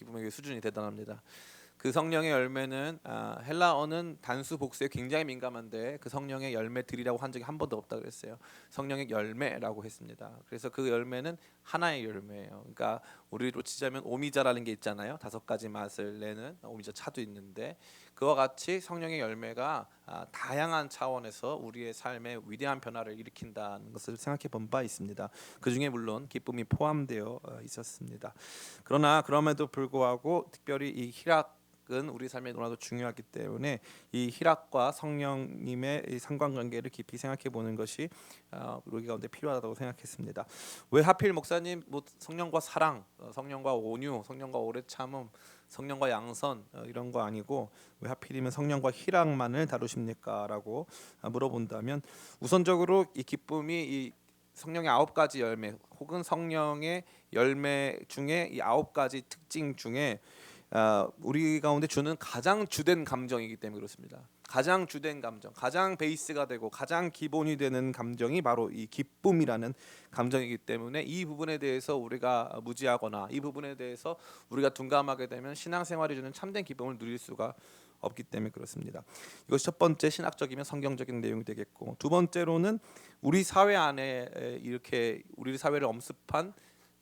기쁨의 수준이 대단합니다. 그 성령의 열매는 헬라어는 단수 복수에 굉장히 민감한데 그 성령의 열매들이라고 한 적이 한 번도 없다 그랬어요. 성령의 열매라고 했습니다. 그래서 그 열매는 하나의 열매예요. 그러니까 우리로 치자면 오미자라는 게 있잖아요. 5가지 맛을 내는 오미자 차도 있는데 그와 같이 성령의 열매가 다양한 차원에서 우리의 삶에 위대한 변화를 일으킨다는 것을 생각해 본 바 있습니다. 그 중에 물론 기쁨이 포함되어 있었습니다. 그러나 그럼에도 불구하고 특별히 이 희락은 우리 삶에 너무나도 중요하기 때문에 이 희락과 성령님의 이 상관관계를 깊이 생각해 보는 것이 우리 가운데 필요하다고 생각했습니다. 왜 하필 목사님 뭐 성령과 사랑, 성령과 온유, 성령과 오래 참음, 성령과 양선 이런 거 아니고 왜 하필이면 성령과 희락만을 다루십니까라고 물어본다면 우선적으로 이 기쁨이 이 성령의 9가지 열매 혹은 성령의 열매 중에 이 9가지 특징 중에 우리 가운데 주는 가장 주된 감정이기 때문에 그렇습니다. 가장 주된 감정, 가장 베이스가 되고 가장 기본이 되는 감정이 바로 이 기쁨이라는 감정이기 때문에 이 부분에 대해서 우리가 무지하거나 이 부분에 대해서 우리가 둔감하게 되면 신앙생활이 주는 참된 기쁨을 누릴 수가 없기 때문에 그렇습니다. 이것이 첫 번째 신학적이면 성경적인 내용이 되겠고, 두 번째로는 우리 사회 안에 이렇게 우리 사회를 엄습한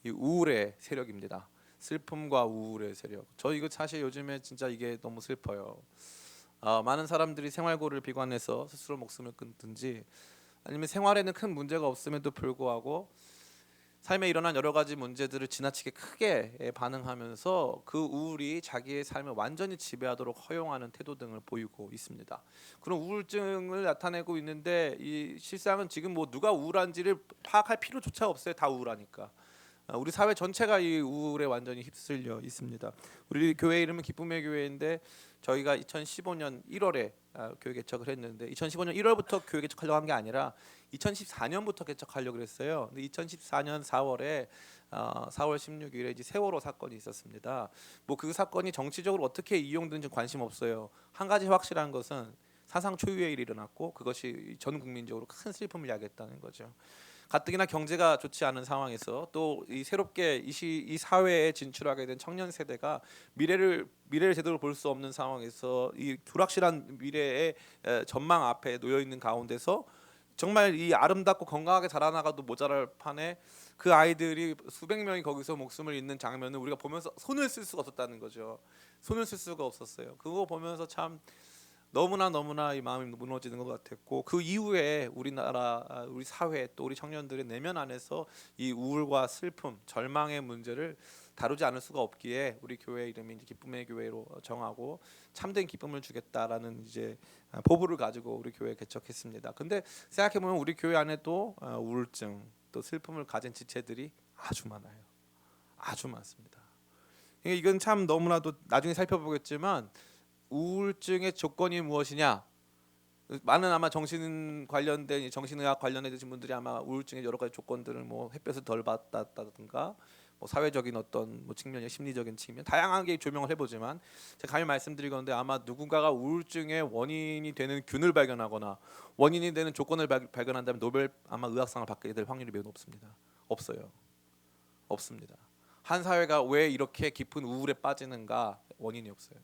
이 우울의 세력입니다. 슬픔과 우울의 세력. 저 이거 사실 요즘에 진짜 이게 너무 슬퍼요. 많은 사람들이 생활고를 비관해서 스스로 목숨을 끊든지 아니면 생활에는 큰 문제가 없음에도 불구하고 삶에 일어난 여러 가지 문제들을 지나치게 크게 반응하면서 그 우울이 자기의 삶을 완전히 지배하도록 허용하는 태도 등을 보이고 있습니다. 그런 우울증을 나타내고 있는데 이 실상은 지금 뭐 누가 우울한지를 파악할 필요조차 없어요. 다 우울하니까. 우리 사회 전체가 이 우울에 완전히 휩쓸려 있습니다. 우리 교회 이름은 기쁨의 교회인데 저희가 2015년 1월에 교회 개척을 했는데 2015년 1월부터 교회 개척하려고 한 게 아니라 2014년부터 개척하려고 그랬어요. 근데 2014년 4월에 4월 16일에 이제 세월호 사건이 있었습니다. 뭐 그 사건이 정치적으로 어떻게 이용되는지 관심 없어요. 한 가지 확실한 것은 사상 초유의 일이 일어났고 그것이 전 국민적으로 큰 슬픔을 야기했다는 거죠. 가뜩이나 경제가 좋지 않은 상황에서 또 이 새롭게 이 사회에 진출하게 된 청년 세대가 미래를 제대로 볼 수 없는 상황에서 이 불확실한 미래의 전망 앞에 놓여 있는 가운데서 정말 이 아름답고 건강하게 자라나가도 모자랄 판에 그 아이들이 수백 명이 거기서 목숨을 잃는 장면을 우리가 보면서 손을 쓸 수가 없었다는 거죠. 손을 쓸 수가 없었어요. 그거 보면서 참 너무나 이 마음이 무너지는 것 같았고 그 이후에 우리나라 우리 사회 또 우리 청년들의 내면 안에서 이 우울과 슬픔, 절망의 문제를 다루지 않을 수가 없기에 우리 교회 이름이 이제 기쁨의 교회로 정하고 참된 기쁨을 주겠다라는 이제 포부를 가지고 우리 교회 개척했습니다. 근데 생각해 보면 우리 교회 안에도 우울증 또 슬픔을 가진 지체들이 아주 많아요. 아주 많습니다. 이건 참 너무나도 나중에 살펴보겠지만 우울증의 조건이 무엇이냐? 많은 아마 정신 관련된 정신의학 관련해 계신 분들이 아마 우울증의 여러 가지 조건들을 뭐 햇볕을 덜 받았다든가 뭐 사회적인 어떤 뭐 측면이 심리적인 측면 다양하게 조명을 해보지만 제가 감히 말씀드리건데 아마 누군가가 우울증의 원인이 되는 균을 발견하거나 원인이 되는 조건을 발견한다면 노벨 아마 의학상을 받게 될 확률이 매우 높습니다. 없어요. 없습니다. 한 사회가 왜 이렇게 깊은 우울에 빠지는가 원인이 없어요.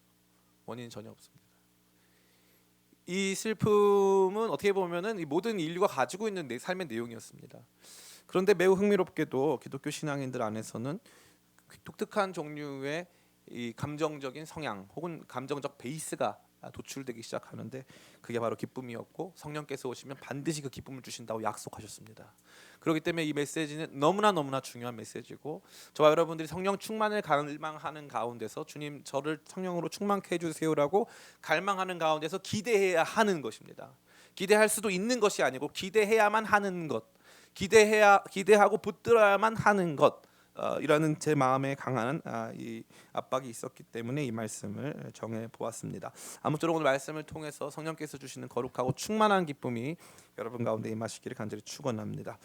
원인은 전혀 없습니다. 이 슬픔은 어떻게 보면은 이 모든 인류가 가지고 있는 내 삶의 내용이었습니다. 그런데 매우 흥미롭게도 기독교 신앙인들 안에서는 독특한 종류의 이 감정적인 성향 혹은 감정적 베이스가 도출되기 시작하는데 그게 바로 기쁨이었고 성령께서 오시면 반드시 그 기쁨을 주신다고 약속하셨습니다. 그렇기 때문에 이 메시지는 너무나 중요한 메시지고 저와 여러분들이 성령 충만을 갈망하는 가운데서 주님 저를 성령으로 충만케 해주세요라고 갈망하는 가운데서 기대해야 하는 것입니다. 기대할 수도 있는 것이 아니고 기대해야만 하는 것, 기대하고 붙들어야만 하는 것. 이라는 제 마음에 강한 이 압박이 있었기 때문에 이 말씀을 정해 보았습니다. 아무쪼록 오늘 말씀을 통해서 성령께서 주시는 거룩하고 충만한 기쁨이 여러분 가운데 임하시기를 간절히 축원합니다.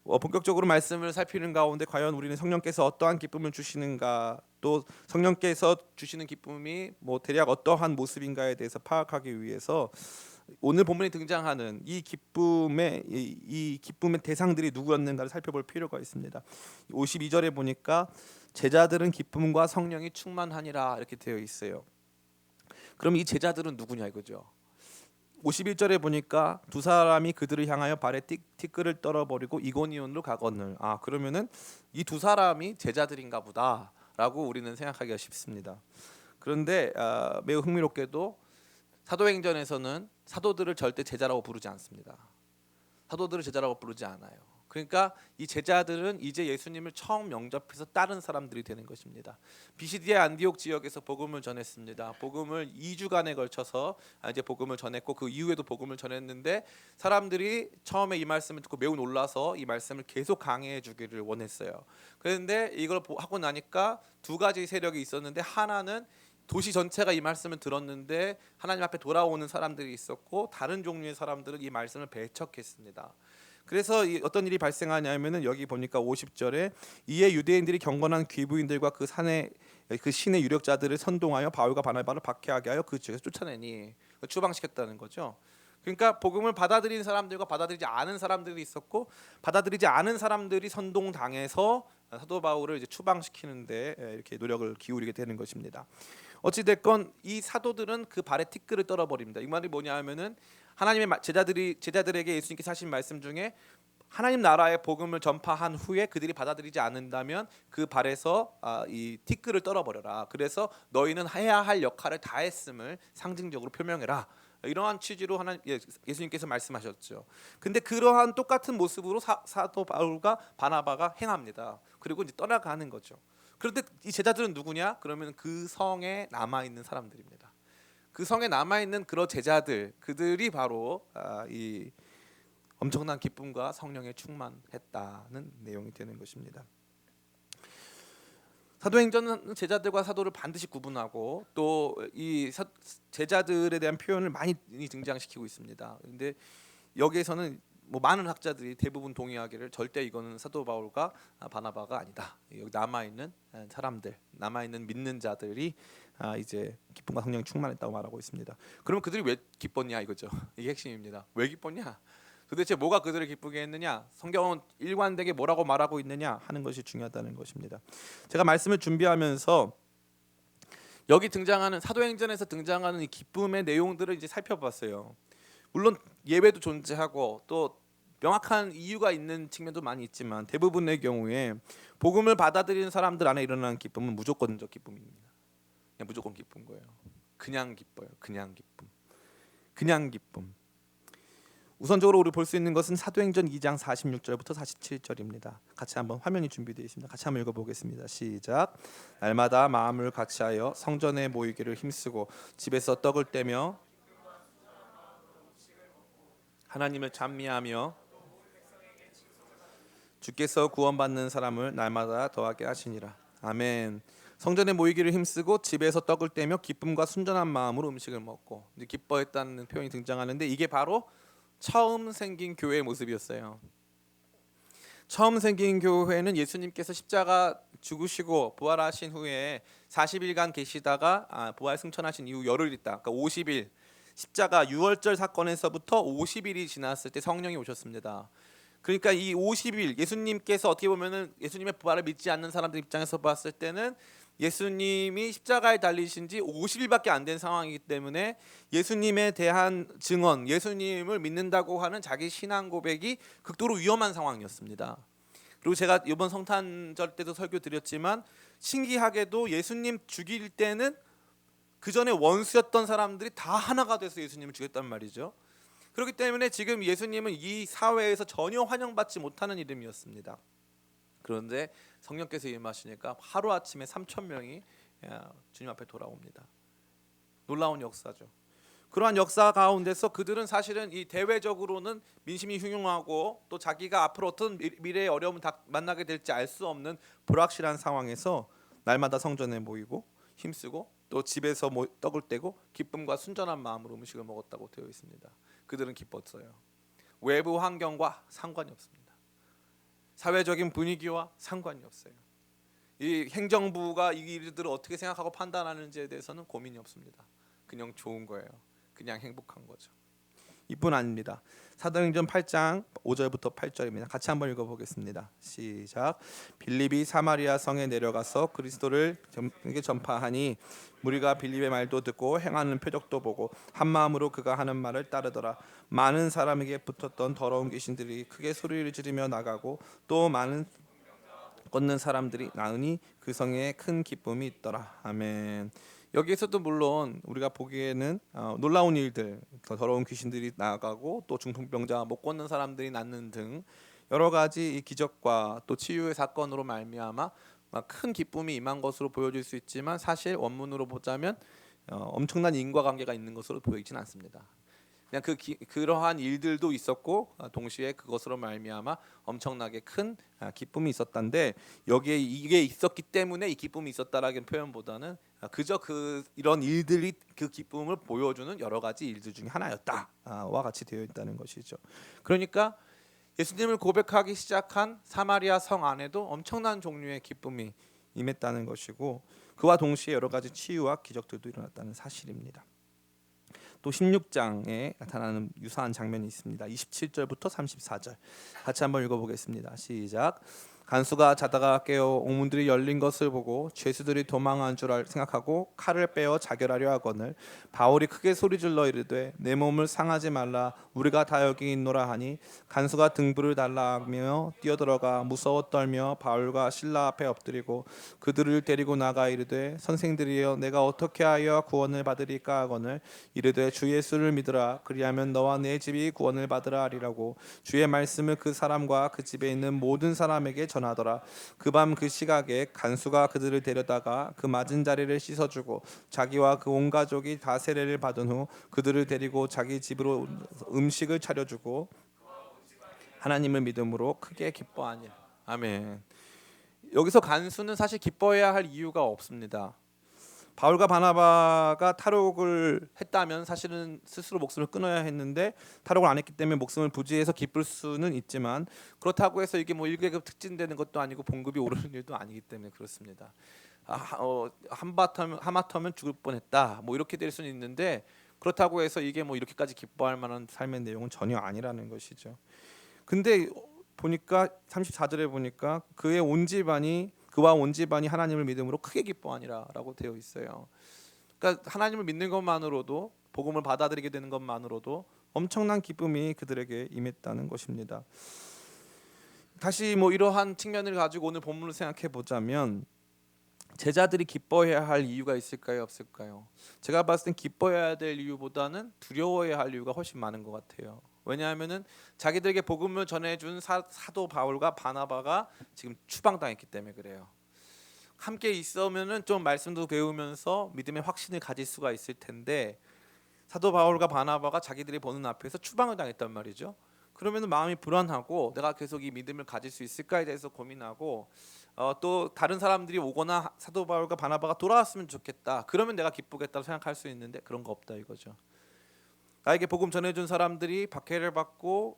본격적으로 말씀을 살피는 가운데 과연 우리는 성령께서 어떠한 기쁨을 주시는가 또 성령께서 주시는 기쁨이 뭐 대략 어떠한 모습인가에 대해서 파악하기 위해서 오늘 본문에 등장하는 이 기쁨의 대상들이 누구였는가를 살펴볼 필요가 있습니다. 52절에 보니까 제자들은 기쁨과 성령이 충만하니라 이렇게 되어 있어요. 그럼 이 제자들은 누구냐 이거죠. 51절에 보니까 두 사람이 그들을 향하여 발에 티끌을 떨어버리고 이고니온으로 가거늘. 그러면은 이 두 사람이 제자들인가 보다라고 우리는 생각하기가 쉽습니다. 그런데 매우 흥미롭게도 사도행전에서는 사도들을 절대 제자라고 부르지 않습니다. 사도들을 제자라고 부르지 않아요. 그러니까 이 제자들은 이제 예수님을 처음 영접해서 따른 사람들이 되는 것입니다. 비시디아 안디옥 지역에서 복음을 전했습니다. 복음을 2주간에 걸쳐서 이제 복음을 전했고 그 이후에도 복음을 전했는데 사람들이 처음에 이 말씀을 듣고 매우 놀라서 이 말씀을 계속 강해해 주기를 원했어요. 그런데 이걸 하고 나니까 두 가지 세력이 있었는데 하나는 도시 전체가 이 말씀을 들었는데 하나님 앞에 돌아오는 사람들이 있었고 다른 종류의 사람들은 이 말씀을 배척했습니다. 그래서 어떤 일이 발생하냐면은 여기 보니까 50절에 이에 유대인들이 경건한 귀부인들과 그 신의 유력자들을 선동하여 바울과 바나바를 박해하게 하여 그 지역에서 쫓아내니 추방시켰다는 거죠. 그러니까 복음을 받아들인 사람들과 받아들이지 않은 사람들이 있었고 받아들이지 않은 사람들이 선동당해서 사도 바울을 이제 추방시키는데 이렇게 노력을 기울이게 되는 것입니다. 어찌 됐건 이 사도들은 그 발에 티끌을 떨어버립니다. 이 말이 뭐냐 하면은 하나님의 제자들에게 예수님께서 하신 말씀 중에 하나님 나라의 복음을 전파한 후에 그들이 받아들이지 않는다면 그 발에서 이 티끌을 떨어버려라. 그래서 너희는 해야 할 역할을 다했음을 상징적으로 표명해라. 이러한 취지로 예수님께서 말씀하셨죠. 근데 그러한 똑같은 모습으로 사도 바울과 바나바가 행합니다. 그리고 이제 떠나가는 거죠. 그런데 이 제자들은 누구냐? 그러면 그 성에 남아 있는 사람들입니다. 그 성에 남아 있는 그런 제자들, 그들이 바로 이 엄청난 기쁨과 성령에 충만했다는 내용이 되는 것입니다. 사도행전은 제자들과 사도를 반드시 구분하고 또 이 제자들에 대한 표현을 많이 등장시키고 있습니다. 그런데 여기에서는 많은 학자들이 대부분 동의하기를 절대 이거는 사도 바울과 바나바가 아니다. 여기 남아 있는 사람들, 남아 있는 믿는 자들이 이제 기쁨과 성령이 충만했다고 말하고 있습니다. 그러면 그들이 왜 기뻤냐 이거죠. 이게 핵심입니다. 왜 기뻤냐? 도대체 뭐가 그들을 기쁘게 했느냐? 성경은 일관되게 뭐라고 말하고 있느냐 하는 것이 중요하다는 것입니다. 제가 말씀을 준비하면서 여기 등장하는 사도행전에서 등장하는 이 기쁨의 내용들을 이제 살펴봤어요. 물론 예외도 존재하고 또 명확한 이유가 있는 측면도 많이 있지만 대부분의 경우에 복음을 받아들이는 사람들 안에 일어나는 기쁨은 무조건적 기쁨입니다. 그냥 무조건 기쁜 거예요. 그냥 기뻐요. 그냥 기쁨. 그냥 기쁨. 우선적으로 우리 볼 수 있는 것은 사도행전 2장 46절부터 47절입니다. 같이 한번 화면이 준비되어 있습니다. 같이 한번 읽어보겠습니다. 시작. 날마다 마음을 같이하여 성전에 모이기를 힘쓰고 집에서 떡을 떼며 하나님을 찬미하며 주께서 구원받는 사람을 날마다 더하게 하시니라. 아멘. 성전에 모이기를 힘쓰고 집에서 떡을 떼며 기쁨과 순전한 마음으로 음식을 먹고 이제 기뻐했다는 표현이 등장하는데 이게 바로 처음 생긴 교회의 모습이었어요. 처음 생긴 교회는 예수님께서 십자가 죽으시고 부활하신 후에 40일간 계시다가 부활 승천하신 이후 열흘 있다. 그러니까 50일 십자가 유월절 사건에서부터 50일이 지났을 때 성령이 오셨습니다. 그러니까 이 50일 예수님께서 어떻게 보면은 예수님의 부활을 믿지 않는 사람들 입장에서 봤을 때는 예수님이 십자가에 달리신 지 50일밖에 안 된 상황이기 때문에 예수님에 대한 증언, 예수님을 믿는다고 하는 자기 신앙 고백이 극도로 위험한 상황이었습니다. 그리고 제가 이번 성탄절 때도 설교 드렸지만 신기하게도 예수님 죽일 때는 그 전에 원수였던 사람들이 다 하나가 돼서 예수님을 죽였단 말이죠. 그렇기 때문에 지금 예수님은 이 사회에서 전혀 환영받지 못하는 이름이었습니다. 그런데 성령께서 임하시니까 하루아침에 3,000명이 주님 앞에 돌아옵니다. 놀라운 역사죠. 그러한 역사 가운데서 그들은 사실은 이 대외적으로는 민심이 흉흉하고 또 자기가 앞으로 어떤 미래의 어려움을 만나게 될지 알 수 없는 불확실한 상황에서 날마다 성전에 모이고 힘쓰고 또 집에서 떡을 떼고 기쁨과 순전한 마음으로 음식을 먹었다고 되어 있습니다. 그들은 기뻤어요. 외부 환경과 상관이 없습니다. 사회적인 분위기와 상관이 없어요. 이 행정부가 이 일들을 어떻게 생각하고 판단하는지에 대해서는 고민이 없습니다. 그냥 좋은 거예요. 그냥 행복한 거죠. 이뿐 아닙니다. 사도행전 8장 5절부터 8절입니다. 같이 한번 읽어보겠습니다. 시작. 빌립이 사마리아 성에 내려가서 그리스도를 전파하니 무리가 빌립의 말도 듣고 행하는 표적도 보고 한 마음으로 그가 하는 말을 따르더라. 많은 사람에게 붙었던 더러운 귀신들이 크게 소리를 지르며 나가고 또 많은 걷는 사람들이 나으니 그 성에 큰 기쁨이 있더라. 아멘. 여기에서도 물론 우리가 보기에는 놀라운 일들, 더러운 귀신들이 나가고 또 중풍병자, 못 걷는 사람들이 낫는 등 여러 가지 이 기적과 또 치유의 사건으로 말미암아 큰 기쁨이 임한 것으로 보여질 수 있지만 사실 원문으로 보자면 엄청난 인과관계가 있는 것으로 보이진 않습니다. 그냥 그러한 일들도 있었고 동시에 그것으로 말미암아 엄청나게 큰 기쁨이 있었단데 여기에 이게 있었기 때문에 이 기쁨이 있었다라는 표현보다는 그저 이런 일들이 그 기쁨을 보여주는 여러 가지 일들 중에 하나였다와 같이 되어 있다는 것이죠. 그러니까 예수님을 고백하기 시작한 사마리아 성 안에도 엄청난 종류의 기쁨이 임했다는 것이고 그와 동시에 여러 가지 치유와 기적들도 일어났다는 사실입니다. 또 16장에 나타나는 유사한 장면이 있습니다. 27절부터 34절 같이 한번 읽어보겠습니다. 시작. 간수가 자다가 깨어 옥문들이 열린 것을 보고 죄수들이 도망한 줄 생각하고 칼을 빼어 자결하려 하거늘 바울이 크게 소리질러 이르되 내 몸을 상하지 말라 우리가 다 여기 있노라 하니 간수가 등불을 달라 하며 뛰어들어가 무서워 떨며 바울과 실라 앞에 엎드리고 그들을 데리고 나가 이르되 선생들이여 내가 어떻게 하여 구원을 받으리까 하거늘 이르되 주 예수를 믿으라 그리하면 너와 내 집이 구원을 받으라 하리라고 주의 말씀을 그 사람과 그 집에 있는 모든 사람에게 전하더라. 그 밤 그 시각에 간수가 그들을 데려다가 그 맞은 자리를 씻어주고 자기와 그 온 가족이 다 세례를 받은 후 그들을 데리고 자기 집으로 음식을 차려주고 하나님을 믿음으로 크게 기뻐하니. 아멘. 여기서 간수는 사실 기뻐해야 할 이유가 없습니다. 바울과 바나바가 탈옥을 했다면 사실은 스스로 목숨을 끊어야 했는데 탈옥을 안 했기 때문에 목숨을 부지해서 기쁠 수는 있지만 그렇다고 해서 이게 뭐 1계급 특진되는 것도 아니고 봉급이 오르는 일도 아니기 때문에 그렇습니다. 하마터면 죽을 뻔했다 뭐 이렇게 될 수는 있는데 그렇다고 해서 이게 뭐 이렇게까지 기뻐할 만한 삶의 내용은 전혀 아니라는 것이죠. 근데 보니까 34절에 보니까 그와 온 집안이 하나님을 믿음으로 크게 기뻐하니라라고 되어 있어요. 그러니까 하나님을 믿는 것만으로도 복음을 받아들이게 되는 것만으로도 엄청난 기쁨이 그들에게 임했다는 것입니다. 다시 뭐 이러한 측면을 가지고 오늘 본문을 생각해 보자면 제자들이 기뻐해야 할 이유가 있을까요, 없을까요? 제가 봤을 땐 기뻐해야 될 이유보다는 두려워해야 할 이유가 훨씬 많은 것 같아요. 왜냐하면은 자기들에게 복음을 전해준 사도 바울과 바나바가 지금 추방당했기 때문에 그래요. 함께 있으면은 좀 말씀도 배우면서 믿음의 확신을 가질 수가 있을 텐데 사도 바울과 바나바가 자기들이 보는 앞에서 추방을 당했단 말이죠. 그러면은 마음이 불안하고 내가 계속 이 믿음을 가질 수 있을까에 대해서 고민하고 또 다른 사람들이 오거나 사도 바울과 바나바가 돌아왔으면 좋겠다. 그러면 내가 기쁘겠다고 생각할 수 있는데 그런 거 없다 이거죠. 나에게 복음 전해준 사람들이 박해를 받고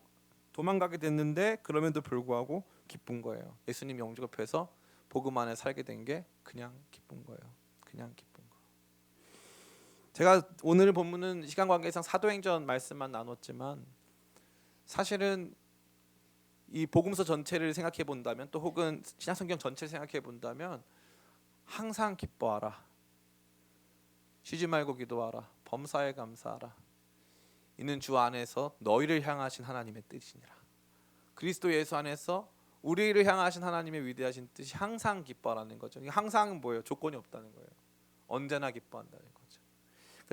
도망가게 됐는데 그럼에도 불구하고 기쁜 거예요. 예수님 영접해서 복음 안에 살게 된 게 그냥 기쁜 거예요. 그냥 기쁜 거. 제가 오늘 본문은 시간 관계상 사도행전 말씀만 나눴지만 사실은 이 복음서 전체를 생각해 본다면 또 혹은 신약성경 전체를 생각해 본다면 항상 기뻐하라. 쉬지 말고 기도하라. 범사에 감사하라. 이는 주 안에서 너희를 향하신 하나님의 뜻이니라. 그리스도 예수 안에서 우리를 향하신 하나님의 위대하신 뜻이 항상 기뻐하라는 거죠. 항상 뭐예요? 조건이 없다는 거예요. 언제나 기뻐한다는 거죠.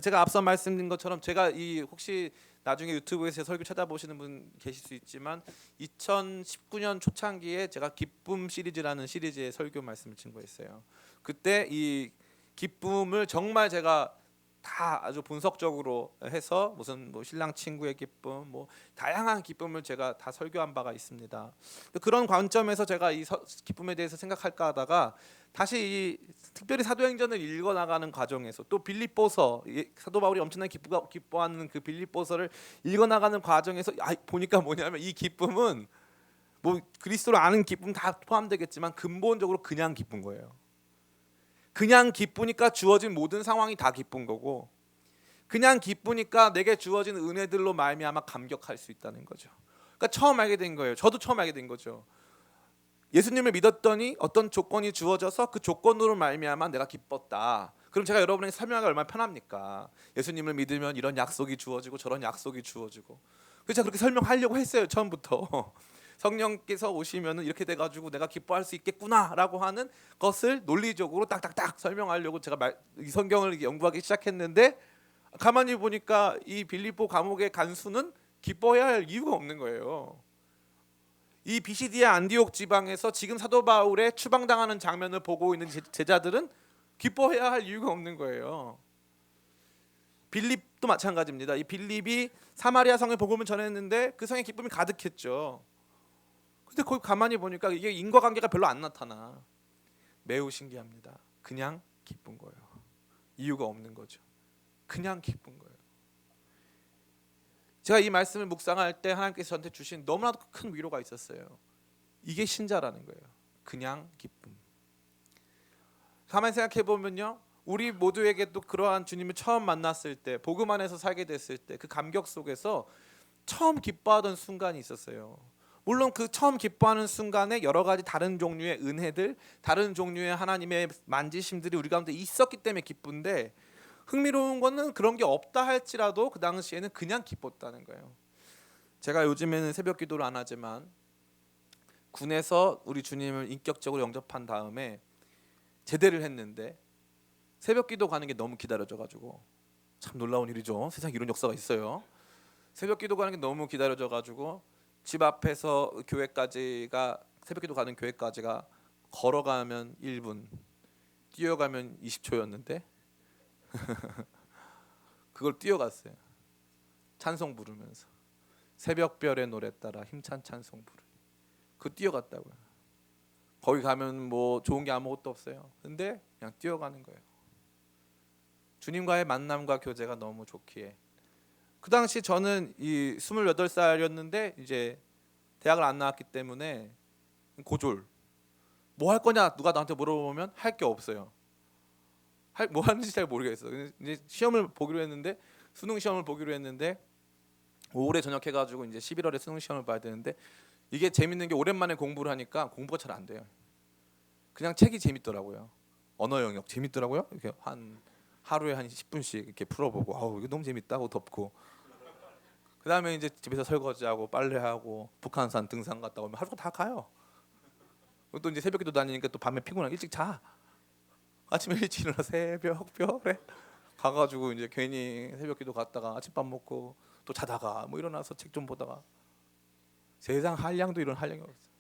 제가 앞서 말씀드린 것처럼 제가 혹시 나중에 유튜브에서 설교 찾아보시는 분 계실 수 있지만 2019년 초창기에 제가 기쁨 시리즈라는 시리즈의 설교 말씀을 증거했어요. 그때 이 기쁨을 정말 제가 다 아주 분석적으로 해서 무슨 뭐 신랑 친구의 기쁨, 뭐 다양한 기쁨을 제가 다 설교한 바가 있습니다. 그런 관점에서 제가 이 기쁨에 대해서 생각할까 하다가 다시 특별히 사도행전을 읽어 나가는 과정에서 또 빌립보서 사도 바울이 엄청나게 기뻐하는 그 빌립보서를 읽어 나가는 과정에서 보니까 뭐냐면 이 기쁨은 뭐 그리스도를 아는 기쁨 다 포함되겠지만 근본적으로 그냥 기쁜 거예요. 그냥 기쁘니까 주어진 모든 상황이 다 기쁜 거고 그냥 기쁘니까 내게 주어진 은혜들로 말미암아 감격할 수 있다는 거죠. 그러니까 처음 알게 된 거예요. 저도 처음 알게 된 거죠. 예수님을 믿었더니 어떤 조건이 주어져서 그 조건으로 말미암아 내가 기뻤다. 그럼 제가 여러분에게 설명하기가 얼마나 편합니까? 예수님을 믿으면 이런 약속이 주어지고 저런 약속이 주어지고. 그래서 제가 그렇게 설명하려고 했어요. 처음부터. 성령께서 오시면 이렇게 돼가지고 내가 기뻐할 수 있겠구나라고 하는 것을 논리적으로 딱딱딱 설명하려고 제가 이 성경을 연구하기 시작했는데, 가만히 보니까 이 빌립보 감옥의 간수는 기뻐해야 할 이유가 없는 거예요. 이 비시디아 안디옥 지방에서 지금 사도 바울의 추방당하는 장면을 보고 있는 제자들은 기뻐해야 할 이유가 없는 거예요. 빌립도 마찬가지입니다. 이 빌립이 사마리아 성에 복음을 전했는데 그 성에 기쁨이 가득했죠. 근데 거기 가만히 보니까 이게 인과관계가 별로 안 나타나. 매우 신기합니다. 그냥 기쁜 거예요. 이유가 없는 거죠. 그냥 기쁜 거예요. 제가 이 말씀을 묵상할 때 하나님께서 저한테 주신 너무나도 큰 위로가 있었어요. 이게 신자라는 거예요. 그냥 기쁨. 가만히 생각해 보면요, 우리 모두에게도 그러한 주님을 처음 만났을 때, 복음 안에서 살게 됐을 때 그 감격 속에서 처음 기뻐하던 순간이 있었어요. 물론 그 처음 기뻐하는 순간에 여러 가지 다른 종류의 은혜들, 다른 종류의 하나님의 만지심들이 우리 가운데 있었기 때문에 기쁜데, 흥미로운 거는 그런 게 없다 할지라도 그 당시에는 그냥 기뻤다는 거예요. 제가 요즘에는 새벽 기도를 안 하지만 군에서 우리 주님을 인격적으로 영접한 다음에 제대를 했는데 새벽 기도 가는 게 너무 기다려져가지고, 참 놀라운 일이죠. 세상에 이런 역사가 있어요. 새벽 기도 가는 게 너무 기다려져가지고 집 앞에서 교회까지가, 새벽 기도 가는 교회까지가 걸어가면 1분, 뛰어가면 20초였는데 그걸 뛰어갔어요. 찬송 부르면서 새벽별의 노래 따라 힘찬 찬송 부르. 그거 뛰어갔다고요. 거기 가면 뭐 좋은 게 아무것도 없어요. 근데 그냥 뛰어가는 거예요. 주님과의 만남과 교제가 너무 좋기에. 그 당시 저는 이 28살이었는데 이제 대학을 안 나왔기 때문에 고졸. 뭐 할 거냐 누가 나한테 물어보면 할 게 없어요. 뭐 하는지 잘 모르겠어요. 이제 시험을 보기로 했는데, 수능 시험을 보기로 했는데 올해 전역해가지고 이제 11월에 수능 시험을 봐야 되는데, 이게 재밌는 게 오랜만에 공부를 하니까 공부가 잘 안 돼요. 그냥 책이 재밌더라고요. 언어 영역 재밌더라고요. 이렇게 하루에 한 10분씩 이렇게 풀어보고, 아우 이거 너무 재밌다고 덮고, 그 다음에 이제 집에서 설거지하고 빨래하고 북한산 등산 갔다 오면 하루가 다 가요. 또 이제 새벽에도 다니니까 또 밤에 피곤하게 일찍 자. 아침에 일찍 일어나 새벽별에 가가지고 이제 괜히 새벽기도 갔다가 아침밥 먹고 또 자다가 뭐 일어나서 책 좀 보다가, 세상 한량도 이런 한량이 없어요.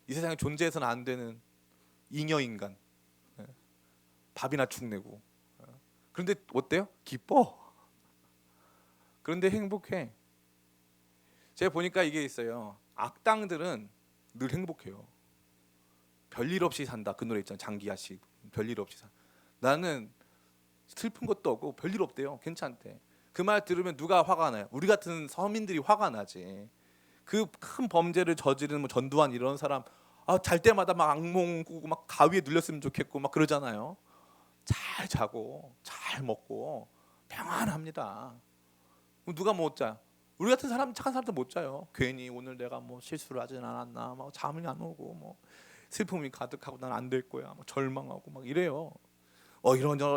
이 세상에 존재해서는 안 되는 잉여 인간. 밥이나 축 내고. 그런데 어때요? 기뻐. 그런데 행복해. 제가 보니까 이게 있어요. 악당들은 늘 행복해요. 별일 없이 산다. 그 노래 있잖아요. 장기하 씨. 별일 없이 산다. 나는 슬픈 것도 없고 별일 없대요. 괜찮대. 그 말 들으면 누가 화가 나요? 우리 같은 서민들이 화가 나지. 그 큰 범죄를 저지르는 뭐 전두환 이런 사람, 잘 때마다 막 악몽 꾸고 막 가위에 눌렸으면 좋겠고 막 그러잖아요. 잘 자고 잘 먹고 평안합니다. 누가 못 자? 우리 같은 사람, 착한 사람도 못 자요. 괜히 오늘 내가 뭐 실수를 하진 않았나, 막 잠이 안 오고 뭐 슬픔이 가득하고 난 안 될 거야, 막 절망하고 막 이래요.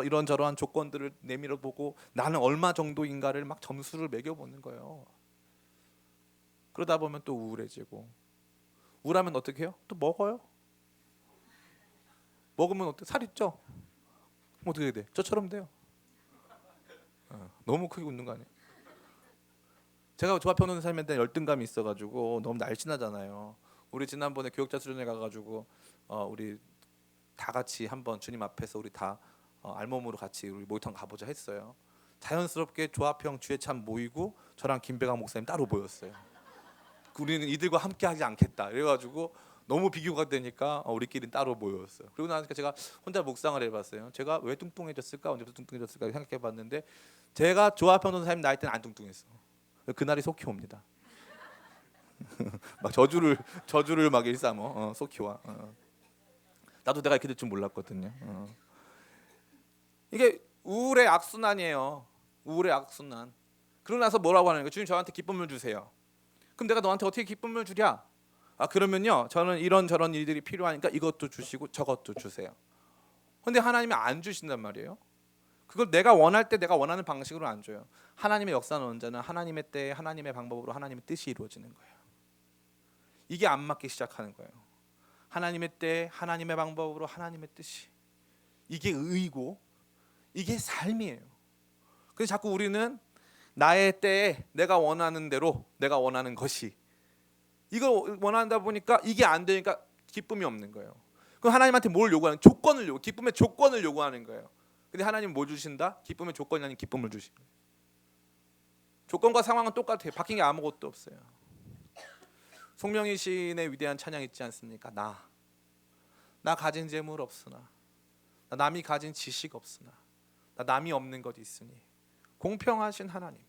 이런저런 조건들을 내밀어 보고 나는 얼마 정도인가를 막 점수를 매겨 보는 거예요. 그러다 보면 또 우울해지고, 우울하면 어떻게 해요? 또 먹어요. 먹으면 어때? 살이 쪄. 그럼 어떻게 돼? 저처럼 돼요. 너무 크게 웃는 거 아니에요? 제가 조합해 놓는 삶에 대한 열등감이 있어가지고 너무 날씬하잖아요. 우리 지난번에 교육자 수련회 가가지고 우리 다 같이 한번 주님 앞에서 우리 다 알몸으로 같이 우리 모이턴 가보자 했어요. 자연스럽게 조합형 주회참 모이고 저랑 김배강 목사님 따로 모였어요. 우리는 이들과 함께하지 않겠다. 그래가지고 너무 비교가 되니까 우리끼리 따로 모였어요. 그리고 나니까 제가 혼자 묵상을 해봤어요. 제가 왜 뚱뚱해졌을까? 언제부터 뚱뚱해졌을까 생각해봤는데, 제가 조합형 선생님 나이 때는 안 뚱뚱했어. 그날이 속히 옵니다. 막 저주를 막 일삼어 속히 와. 나도 내가 이렇게 될 줄 몰랐거든요. 이게 우울의 악순환이에요. 우울의 악순환. 그러고 나서 뭐라고 하는 거예요? 주님 저한테 기쁨을 주세요. 그럼 내가 너한테 어떻게 기쁨을 주랴? 그러면요 저는 이런저런 일들이 필요하니까 이것도 주시고 저것도 주세요. 근데 하나님이 안 주신단 말이에요. 그걸 내가 원할 때 내가 원하는 방식으로 안 줘요. 하나님의 역사는 언제나 하나님의 때에 하나님의 방법으로 하나님의 뜻이 이루어지는 거예요. 이게 안 맞기 시작하는 거예요. 하나님의 때에 하나님의 방법으로 하나님의 뜻이, 이게 의고 이게 삶이에요. 그래서 자꾸 우리는 나의 때에 내가 원하는 대로 내가 원하는 것이, 이걸 원한다 보니까 이게 안 되니까 기쁨이 없는 거예요. 그럼 하나님한테 뭘 요구하는? 조건을 요구, 기쁨의 조건을 요구하는 거예요. 근데 하나님 뭐 주신다? 기쁨의 조건이 아닌 기쁨을 주시는 거예요. 조건과 상황은 똑같아요. 바뀐 게 아무것도 없어요. 송명희 시인의 위대한 찬양 있지 않습니까? 나 가진 재물 없으나, 나 남이 가진 지식 없으나, 나 남이 없는 것 있으니 공평하신 하나님이.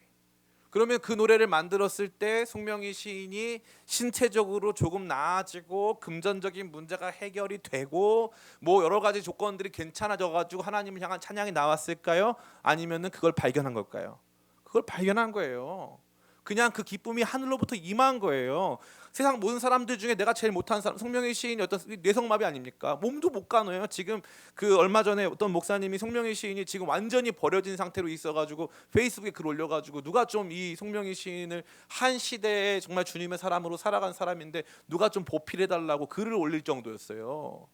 그러면 그 노래를 만들었을 때 송명희 시인이 신체적으로 조금 나아지고 금전적인 문제가 해결이 되고 뭐 여러 가지 조건들이 괜찮아져 가지고 하나님을 향한 찬양이 나왔을까요? 아니면은 그걸 발견한 걸까요? 그걸 발견한 거예요. 그냥 그 기쁨이 하늘로부터 임한 거예요. 세상 모든 사람들 중에 내가 제일 못한 사람, 송명희 시인이 어떤 뇌성마비 아닙니까? 몸도 못 가누어요. 지금 그 얼마 전에 어떤 목사님이 송명희 시인이 지금 완전히 버려진 상태로 있어가지고 페이스북에 글 올려가지고 누가 좀 이 송명희 시인을 한 시대에 정말 주님의 사람으로 살아간 사람인데 누가 좀 보필해달라고 글을 올릴 정도였어요.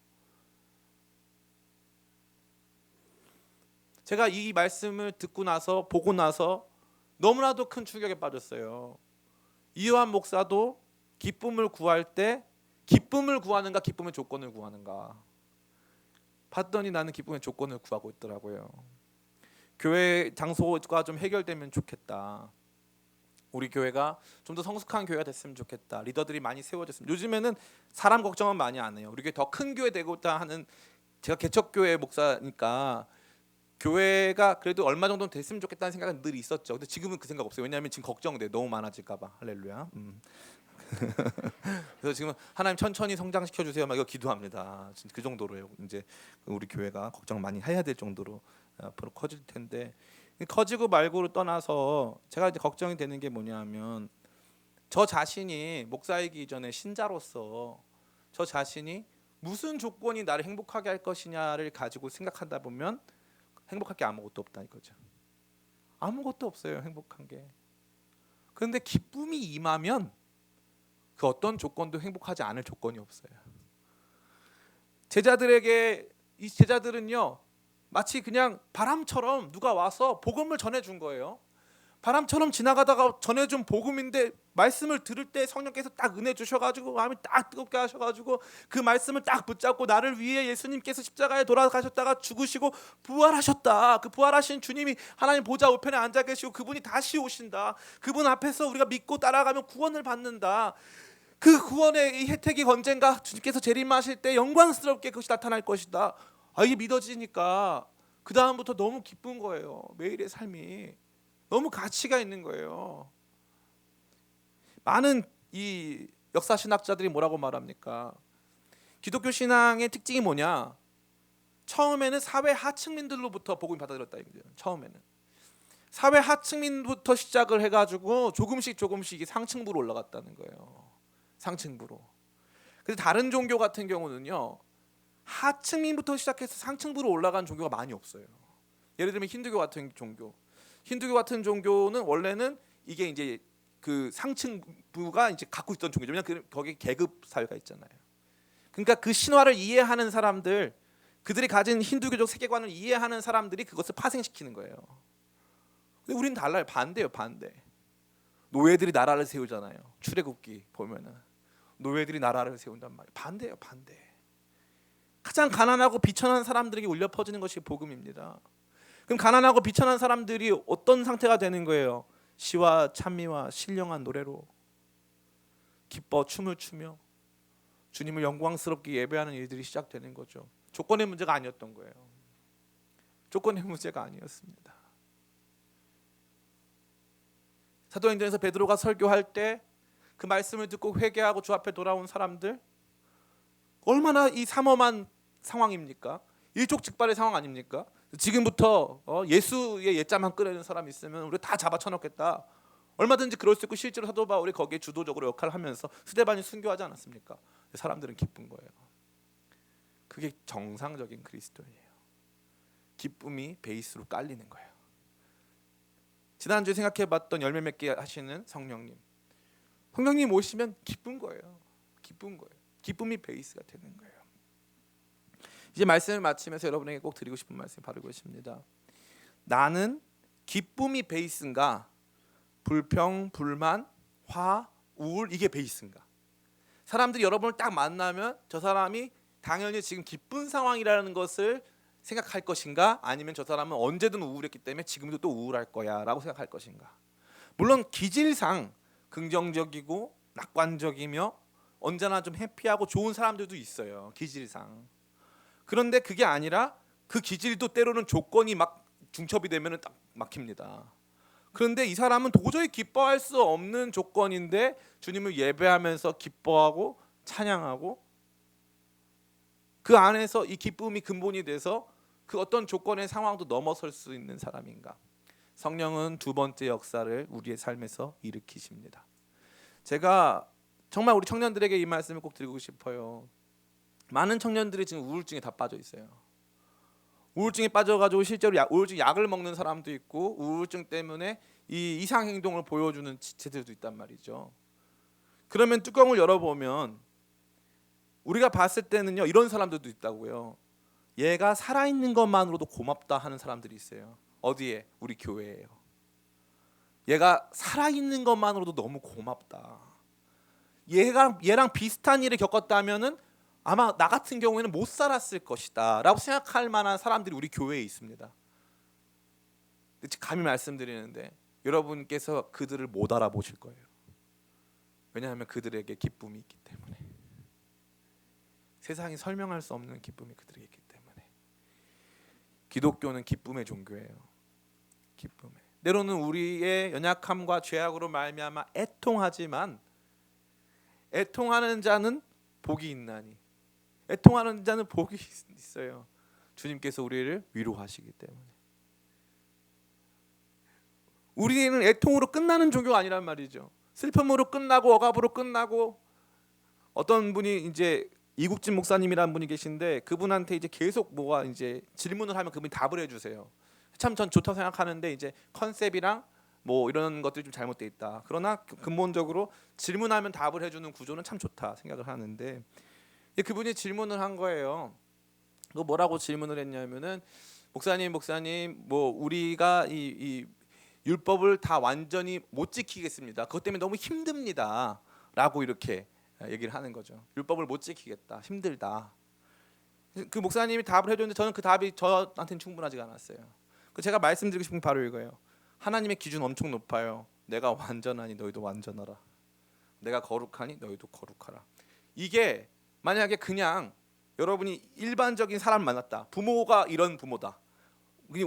제가 이 말씀을 듣고 나서 보고 나서 너무나도 큰 충격에 빠졌어요. 이요한 목사도 기쁨을 구할 때 기쁨을 구하는가 기쁨의 조건을 구하는가 봤더니 나는 기쁨의 조건을 구하고 있더라고요. 교회 장소가 좀 해결되면 좋겠다. 우리 교회가 좀 더 성숙한 교회가 됐으면 좋겠다. 리더들이 많이 세워졌으면. 요즘에는 사람 걱정은 많이 안 해요. 우리 교회 더 큰 교회 되고자 하는, 제가 개척교회 목사니까 교회가 그래도 얼마 정도는 됐으면 좋겠다는 생각은 늘 있었죠. 근데 지금은 그 생각 없어요. 왜냐하면 지금 걱정돼. 너무 많아질까 봐. 할렐루야. 그래서 지금 하나님 천천히 성장시켜 주세요. 막 이거 기도합니다. 그 정도로요. 이제 우리 교회가 걱정 많이 해야 될 정도로 앞으로 커질 텐데, 커지고 말고를 떠나서 제가 이제 걱정이 되는 게 뭐냐면, 저 자신이 목사이기 전에 신자로서 저 자신이 무슨 조건이 나를 행복하게 할 것이냐를 가지고 생각하다 보면 행복할 게 아무것도 없다 이거죠. 아무것도 없어요. 행복한 게. 그런데 기쁨이 임하면 그 어떤 조건도 행복하지 않을 조건이 없어요. 제자들에게, 이 제자들은요 마치 그냥 바람처럼 누가 와서 복음을 전해준 거예요. 바람처럼 지나가다가 전해준 복음인데 말씀을 들을 때 성령께서 딱 은혜 주셔가지고 마음이 딱 뜨겁게 하셔가지고 그 말씀을 딱 붙잡고, 나를 위해 예수님께서 십자가에 돌아가셨다가 죽으시고 부활하셨다. 그 부활하신 주님이 하나님 보좌 우편에 앉아 계시고 그분이 다시 오신다. 그분 앞에서 우리가 믿고 따라가면 구원을 받는다. 그 구원의 이 혜택이 언젠가 주님께서 재림하실 때 영광스럽게 그것이 나타날 것이다. 이게 믿어지니까 그 다음부터 너무 기쁜 거예요. 매일의 삶이 너무 가치가 있는 거예요. 많은 이 역사 신학자들이 뭐라고 말합니까? 기독교 신앙의 특징이 뭐냐? 처음에는 사회 하층민들로부터 복음을 받아들였다 이거예요. 처음에는 사회 하층민부터 시작을 해가지고 조금씩 상층부로 올라갔다는 거예요. 상층부로. 그래서 다른 종교 같은 경우는요, 하층민부터 시작해서 상층부로 올라간 종교가 많이 없어요. 예를 들면 힌두교 같은 종교. 힌두교 같은 종교는 원래는 이게 이제 그 상층부가 이제 갖고 있던 종교죠. 왜냐하면 거기 계급 사회가 있잖아요. 그러니까 그 신화를 이해하는 사람들, 그들이 가진 힌두교적 세계관을 이해하는 사람들이 그것을 파생시키는 거예요. 근데 우리는 달라요. 반대예요. 반대. 노예들이 나라를 세우잖아요. 출애굽기 보면은 노예들이 나라를 세운단 말이에요. 반대예요. 반대. 가장 가난하고 비천한 사람들에게 울려 퍼지는 것이 복음입니다. 그럼 가난하고 비천한 사람들이 어떤 상태가 되는 거예요? 시와 찬미와 신령한 노래로 기뻐 춤을 추며 주님을 영광스럽게 예배하는 일들이 시작되는 거죠. 조건의 문제가 아니었던 거예요. 조건의 문제가 아니었습니다. 사도행전에서 베드로가 설교할 때 그 말씀을 듣고 회개하고 주 앞에 돌아온 사람들, 얼마나 이 삼엄한 상황입니까? 일촉즉발의 상황 아닙니까? 지금부터 예수의 옛자만 꺼내는 사람이 있으면 우리 다 잡아쳐놓겠다. 얼마든지 그럴 수 있고 실제로 사도 바울이 거기에 주도적으로 역할을 하면서 스데반이 순교하지 않았습니까? 사람들은 기쁜 거예요. 그게 정상적인 그리스도예요. 기쁨이 베이스로 깔리는 거예요. 지난주에 생각해봤던 열매 맺게 하시는 성령님, 성령님 오시면 기쁜 거예요. 기쁜 거예요. 기쁨이 베이스가 되는 거예요. 이제 말씀을 마치면서 여러분에게 꼭 드리고 싶은 말씀이 바로 이것입니다. 나는 기쁨이 베이스인가, 불평, 불만, 화, 우울 이게 베이스인가? 사람들이 여러분을 딱 만나면 저 사람이 당연히 지금 기쁜 상황이라는 것을 생각할 것인가, 아니면 저 사람은 언제든 우울했기 때문에 지금도 또 우울할 거야 라고 생각할 것인가. 물론 기질상 긍정적이고 낙관적이며 언제나 좀 해피하고 좋은 사람들도 있어요, 기질상. 그런데 그게 아니라 그 기질도 때로는 조건이 막 중첩이 되면 딱 막힙니다. 그런데 이 사람은 도저히 기뻐할 수 없는 조건인데 주님을 예배하면서 기뻐하고 찬양하고 그 안에서 이 기쁨이 근본이 돼서 그 어떤 조건의 상황도 넘어설 수 있는 사람인가. 성령은 두 번째 역사를 우리의 삶에서 일으키십니다. 제가 정말 우리 청년들에게 이 말씀을 꼭 드리고 싶어요. 많은 청년들이 지금 우울증에 다 빠져 있어요. 우울증에 빠져가지고 실제로 우울증 약을 먹는 사람도 있고 우울증 때문에 이 이상 행동을 보여주는 지체들도 있단 말이죠. 그러면 뚜껑을 열어보면 우리가 봤을 때는요, 이런 사람들도 있다고요. 얘가 살아있는 것만으로도 고맙다 하는 사람들이 있어요. 어디에? 우리 교회예요. 얘가 살아있는 것만으로도 너무 고맙다. 얘랑 비슷한 일을 겪었다면은 아마 나 같은 경우에는 못 살았을 것이다 라고 생각할 만한 사람들이 우리 교회에 있습니다. 감히 말씀드리는데 여러분께서 그들을 못 알아보실 거예요. 왜냐하면 그들에게 기쁨이 있기 때문에. 세상이 설명할 수 없는 기쁨이 그들에게 있기 때문에. 기독교는 기쁨의 종교예요. 기쁨의. 때로는 우리의 연약함과 죄악으로 말미암아 애통하지만 애통하는 자는 복이 있나니. 애통하는 자는 복이 있어요. 주님께서 우리를 위로하시기 때문에. 우리는 애통으로 끝나는 종교가 아니란 말이죠. 슬픔으로 끝나고 억압으로 끝나고. 어떤 분이 이제 이국진 목사님이라는 분이 계신데 그분한테 이제 계속 뭐가 이제 질문을 하면 그분이 답을 해주세요. 참 전 좋다고 생각하는데 이제 컨셉이랑 뭐 이런 것들이 좀 잘못돼 있다. 그러나 근본적으로 질문하면 답을 해주는 구조는 참 좋다 생각을 하는데 그분이 질문을 한 거예요. 그 뭐라고 질문을 했냐면은 목사님 뭐 우리가 이 율법을 다 완전히 못 지키겠습니다. 그것 때문에 너무 힘듭니다. 라고 이렇게 얘기를 하는 거죠. 율법을 못 지키겠다. 힘들다. 그 목사님이 답을 해줬는데 저는 그 답이 저한테는 충분하지가 않았어요. 제가 말씀드리고 싶은 게 바로 이거예요. 하나님의 기준 엄청 높아요. 내가 완전하니 너희도 완전하라. 내가 거룩하니 너희도 거룩하라. 이게 만약에 그냥 여러분이 일반적인 사람 만났다. 부모가 이런 부모다.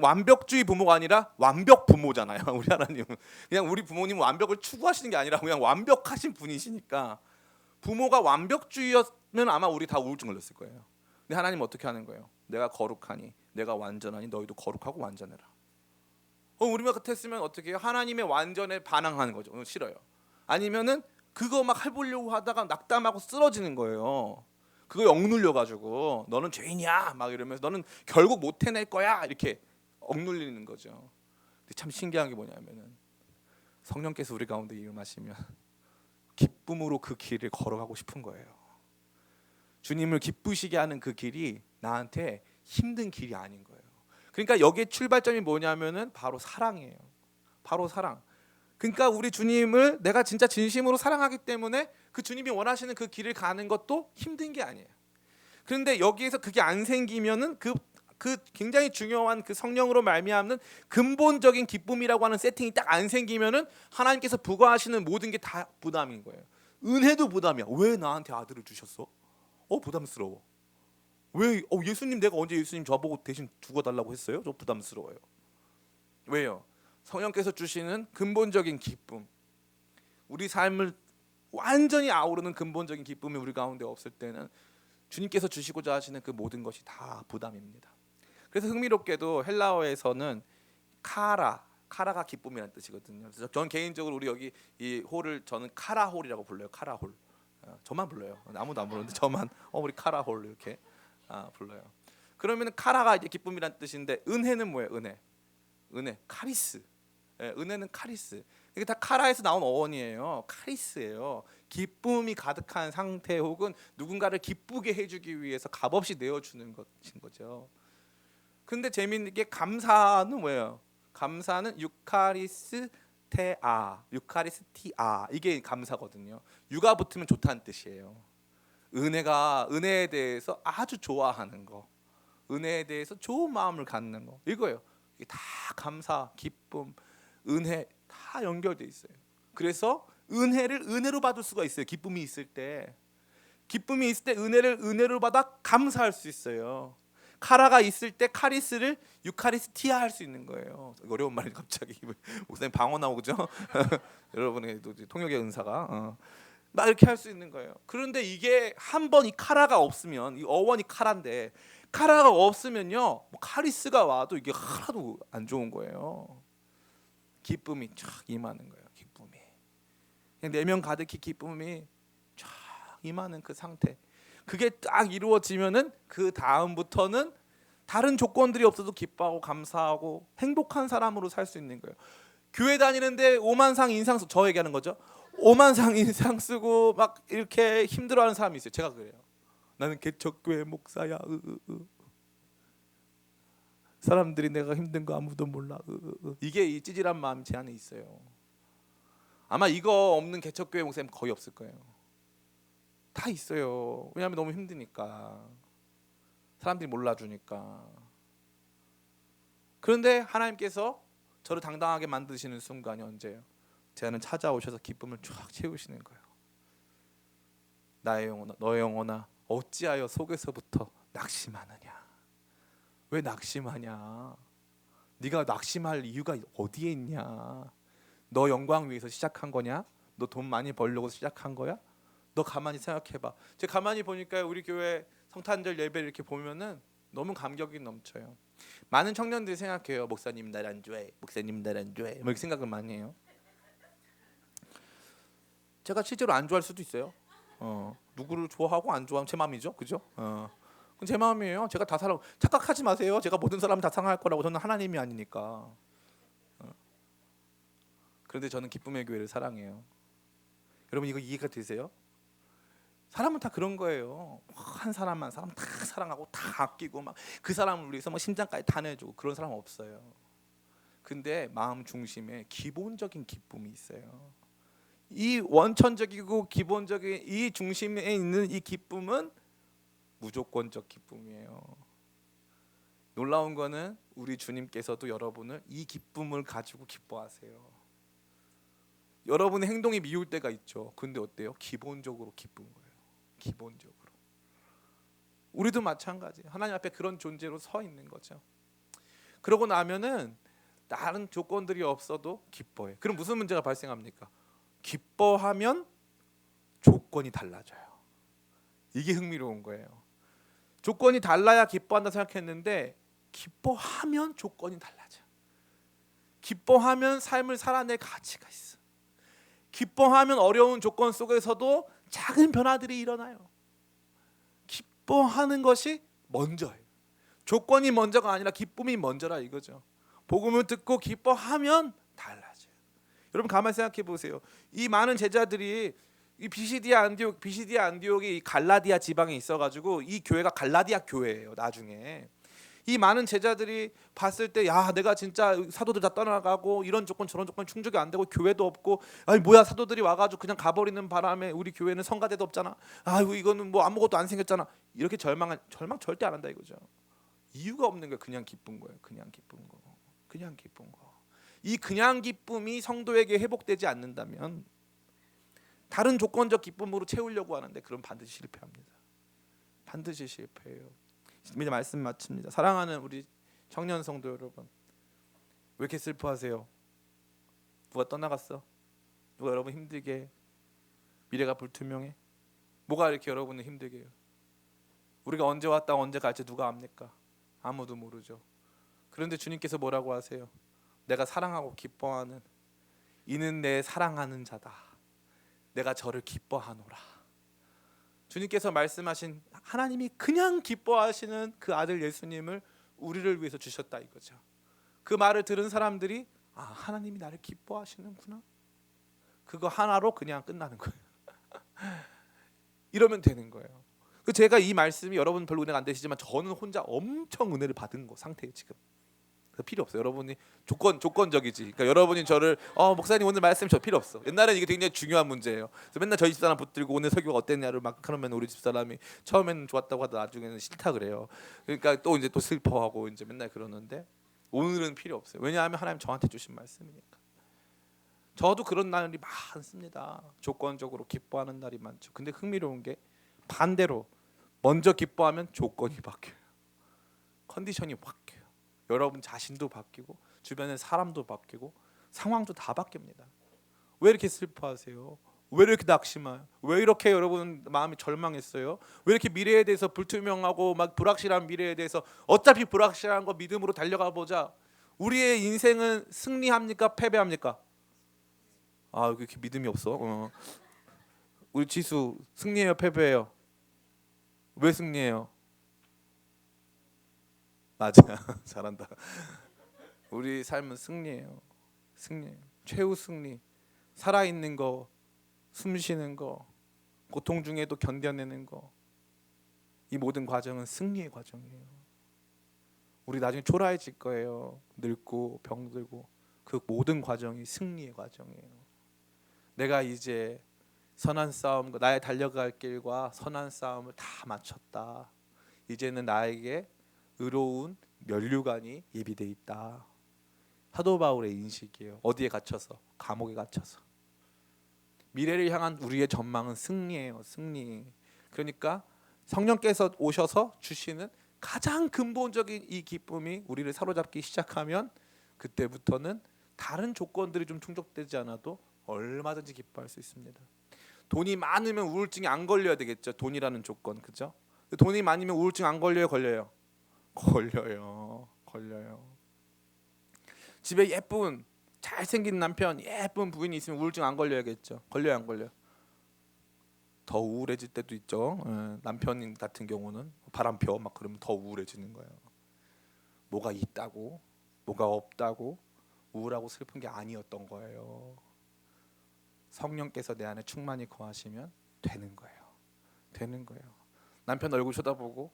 완벽주의 부모가 아니라 완벽 부모잖아요. 우리 하나님은 그냥 우리 부모님은 완벽을 추구하시는 게 아니라 그냥 완벽하신 분이시니까 부모가 완벽주의였면 아마 우리 다 우울증 걸렸을 거예요. 근데 하나님은 어떻게 하는 거예요? 내가 거룩하니 내가 완전하니 너희도 거룩하고 완전해라. 우리가 같았으면 어떻게 해요? 하나님의 완전에 반항하는 거죠. 싫어요. 아니면은 그거 막 해보려고 하다가 낙담하고 쓰러지는 거예요. 그거 억눌려 가지고 너는 죄인이야 막 이러면서 너는 결국 못 해낼 거야 이렇게 억눌리는 거죠. 근데 참 신기한 게 뭐냐면은 성령께서 우리 가운데 임하시면 기쁨으로 그 길을 걸어가고 싶은 거예요. 주님을 기쁘시게 하는 그 길이 나한테 힘든 길이 아닌 거예요. 그러니까 여기에 출발점이 뭐냐면은 바로 사랑이에요. 바로 사랑. 그러니까 우리 주님을 내가 진짜 진심으로 사랑하기 때문에 그 주님이 원하시는 그 길을 가는 것도 힘든 게 아니에요. 그런데 여기에서 그게 안 생기면은 그 굉장히 중요한 그 성령으로 말미암는 근본적인 기쁨이라고 하는 세팅이 딱 안 생기면은 하나님께서 부과하시는 모든 게 다 부담인 거예요. 은혜도 부담이야. 왜 나한테 아들을 주셨어? 부담스러워. 왜 예수님 내가 언제 예수님 저보고 대신 죽어달라고 했어요? 저 부담스러워요. 왜요? 성령께서 주시는 근본적인 기쁨, 우리 삶을 완전히 아우르는 근본적인 기쁨이 우리 가운데 없을 때는 주님께서 주시고자 하시는 그 모든 것이 다 부담입니다. 그래서 흥미롭게도 헬라어에서는 카라가 기쁨이라는 뜻이거든요. 그래서 저는 개인적으로 우리 여기 이 홀을 저는 카라홀이라고 불러요. 카라홀. 저만 불러요. 아무도 안 부르는데 저만 우리 카라홀 이렇게 불러요. 그러면 카라가 이제 기쁨이란 뜻인데 은혜는 뭐예요? 은혜 카리스. 은혜는 카리스. 이게 다 카라에서 나온 어원이에요. 카리스예요. 기쁨이 가득한 상태 혹은 누군가를 기쁘게 해주기 위해서 값없이 내어주는 것인 거죠. 근데 재미있는 게 감사는 뭐예요? 감사는 유카리스티아 이게 감사거든요. 유가 붙으면 좋다는 뜻이에요. 은혜에 대해서 아주 좋아하는 거, 은혜에 대해서 좋은 마음을 갖는 거 이거예요. 이게 다 감사, 기쁨, 은혜 다 연결돼 있어요. 그래서 은혜를 은혜로 받을 수가 있어요. 기쁨이 있을 때 은혜를 은혜로 받아 감사할 수 있어요. 카라가 있을 때 카리스를 유카리스티아 할 수 있는 거예요. 어려운 말이 갑자기 목사님 방어 나오죠. 여러분의 통역의 은사가 막 이렇게 할 수 있는 거예요. 그런데 이게 한 번 이 카라가 없으면 이 어원이 카라인데 카라가 없으면요 뭐 카리스가 와도 이게 하나도 안 좋은 거예요. 기쁨이 쫙 임하는 거예요. 기쁨이 그냥 내면 가득히 기쁨이 쫙 임하는 그 상태. 그게 딱 이루어지면은 그 다음부터는 다른 조건들이 없어도 기뻐하고 감사하고 행복한 사람으로 살 수 있는 거예요. 교회 다니는데 오만상 인상 쓰고 저 얘기하는 거죠. 오만상 인상 쓰고 막 이렇게 힘들어하는 사람이 있어요. 제가 그래요. 나는 개척교회 목사야. 사람들이 내가 힘든 거 아무도 몰라. 이게 이 찌질한 마음이 제 안에 있어요. 아마 이거 없는 개척교회 목사님 거의 없을 거예요. 다 있어요. 왜냐하면 너무 힘드니까 사람들이 몰라주니까. 그런데 하나님께서 저를 당당하게 만드시는 순간이 언제예요? 제 안에 찾아오셔서 기쁨을 쫙 채우시는 거예요. 나의 영혼아, 너의 영혼아, 어찌하여 속에서부터 낙심하느냐? 왜 낙심하냐? 네가 낙심할 이유가 어디에 있냐? 너 영광 위해서 시작한 거냐? 너 돈 많이 벌려고 시작한 거야? 너 가만히 생각해봐. 제가 가만히 보니까 우리 교회 성탄절 예배 이렇게 보면은 너무 감격이 넘쳐요. 많은 청년들이 생각해요. 목사님 날 안 좋아해. 목사님 날 안 좋아해. 뭐 이렇게 생각을 많이 해요. 제가 실제로 안 좋아할 수도 있어요. 누구를 좋아하고 안 좋아하면 제 마음이죠, 그죠? 그건 제 마음이에요. 제가 다 사랑. 착각하지 마세요. 제가 모든 사람 다 사랑할 거라고. 저는 하나님이 아니니까. 그런데 저는 기쁨의 교회를 사랑해요. 여러분 이거 이해가 되세요? 사람은 다 그런 거예요. 한 사람 다 사랑하고 다 아끼고 막 그 사람을 위해서 막 심장까지 다 내주고 그런 사람 없어요. 근데 마음 중심에 기본적인 기쁨이 있어요. 이 원천적이고 기본적인 이 중심에 있는 이 기쁨은 무조건적 기쁨이에요. 놀라운 거는 우리 주님께서도 여러분을 이 기쁨을 가지고 기뻐하세요. 여러분의 행동이 미울 때가 있죠. 근데 어때요? 기본적으로 기쁜 거예요. 기본적으로. 우리도 마찬가지. 하나님 앞에 그런 존재로 서 있는 거죠. 그러고 나면은 다른 조건들이 없어도 기뻐해. 그럼 무슨 문제가 발생합니까? 기뻐하면 조건이 달라져요. 이게 흥미로운 거예요. 조건이 달라야 기뻐한다 생각했는데 기뻐하면 조건이 달라져. 기뻐하면 삶을 살아낼 가치가 있어. 기뻐하면 어려운 조건 속에서도 작은 변화들이 일어나요. 기뻐하는 것이 먼저예요. 조건이 먼저가 아니라 기쁨이 먼저라 이거죠. 복음을 듣고 기뻐하면 달라져요. 여러분 가만히 생각해 보세요. 이 많은 제자들이 이 비시디아 안디옥이 이 갈라디아 지방에 있어가지고 이 교회가 갈라디아 교회예요. 나중에 이 많은 제자들이 봤을 때 야 내가 진짜 사도들 다 떠나가고 이런 조건 저런 조건 충족이 안 되고 교회도 없고 아니 뭐야 사도들이 와가지고 그냥 가버리는 바람에 우리 교회는 성가대도 없잖아. 아이고 이거는 뭐 아무것도 안 생겼잖아. 이렇게 절망 절대 안 한다 이거죠. 이유가 없는 거예요. 그냥 기쁜 거예요. 그냥 기쁜 거. 그냥 기쁜 거. 이 그냥 기쁨이 성도에게 회복되지 않는다면 다른 조건적 기쁨으로 채우려고 하는데 그럼 반드시 실패합니다. 반드시 실패해요. 이제 말씀 마칩니다. 사랑하는 우리 청년 성도 여러분, 왜 이렇게 슬퍼하세요? 누가 떠나갔어? 누가 여러분 힘들게 해? 미래가 불투명해? 뭐가 이렇게 여러분을 힘들게 해요? 우리가 언제 왔다 언제 갈지 누가 압니까? 아무도 모르죠. 그런데 주님께서 뭐라고 하세요? 내가 사랑하고 기뻐하는 이는 내 사랑하는 자다. 내가 저를 기뻐하노라. 주님께서 말씀하신 하나님이 그냥 기뻐하시는 그 아들 예수님을 우리를 위해서 주셨다 이거죠. 그 말을 들은 사람들이 하나님이 나를 기뻐하시는구나. 그거 하나로 그냥 끝나는 거예요. 이러면 되는 거예요. 제가 이 말씀이 여러분 별로 은혜가 안 되시지만 저는 혼자 엄청 은혜를 받은 상태예요 지금. 필요 없어요. 여러분이 조건적이지. 그러니까 여러분이 저를 목사님 오늘 말씀 저 필요 없어. 옛날에는 이게 굉장히 중요한 문제예요. 그래서 맨날 저희 집사람 붙들고 오늘 설교가 어땠냐를 막 그러면 우리 집사람이 처음에는 좋았다고 하다 나중에는 싫다 그래요. 그러니까 또 이제 또 슬퍼하고 이제 맨날 그러는데 오늘은 필요 없어요. 왜냐하면 하나님 저한테 주신 말씀이니까. 저도 그런 날이 많습니다. 조건적으로 기뻐하는 날이 많죠. 근데 흥미로운 게 반대로 먼저 기뻐하면 조건이 바뀌어요. 컨디션이 바뀌어요. 여러분 자신도 바뀌고 주변의 사람도 바뀌고 상황도 다 바뀝니다. 왜 이렇게 슬퍼하세요? 왜 이렇게 낙심해요? 왜 이렇게 여러분 마음이 절망했어요? 왜 이렇게 미래에 대해서 불투명하고 막 불확실한 미래에 대해서 어차피 불확실한 거 믿음으로 달려가 보자. 우리의 인생은 승리합니까? 패배합니까? 왜 이렇게 믿음이 없어? 우리 지수 승리해요? 패배해요? 왜 승리해요? 맞아. 잘한다. 우리 삶은 승리예요. 승리. 최후 승리. 살아있는 거, 숨 쉬는 거, 고통 중에도 견뎌내는 거. 이 모든 과정은 승리의 과정이에요. 우리 나중에 초라해질 거예요. 늙고 병들고. 그 모든 과정이 승리의 과정이에요. 내가 이제 선한 싸움, 나의 달려갈 길과 선한 싸움을 다 마쳤다. 이제는 나에게 의로운 면류관이 예비돼 있다. 사도 바울의 인식이에요. 어디에 갇혀서? 감옥에 갇혀서. 미래를 향한 우리의 전망은 승리예요. 승리. 그러니까 성령께서 오셔서 주시는 가장 근본적인 이 기쁨이 우리를 사로잡기 시작하면 그때부터는 다른 조건들이 좀 충족되지 않아도 얼마든지 기뻐할 수 있습니다. 돈이 많으면 우울증이 안 걸려야 되겠죠. 돈이라는 조건, 그죠? 돈이 많으면 우울증 안 걸려요, 걸려요? 걸려요. 집에 예쁜 잘생긴 남편, 예쁜 부인이 있으면 우울증 안 걸려야겠죠. 걸려요, 안 걸려요? 더 우울해질 때도 있죠. 남편 같은 경우는 바람펴 막 그러면 더 우울해지는 거예요. 뭐가 있다고, 뭐가 없다고 우울하고 슬픈 게 아니었던 거예요. 성령께서 내 안에 충만히 거하시면 되는 거예요. 남편 얼굴 쳐다보고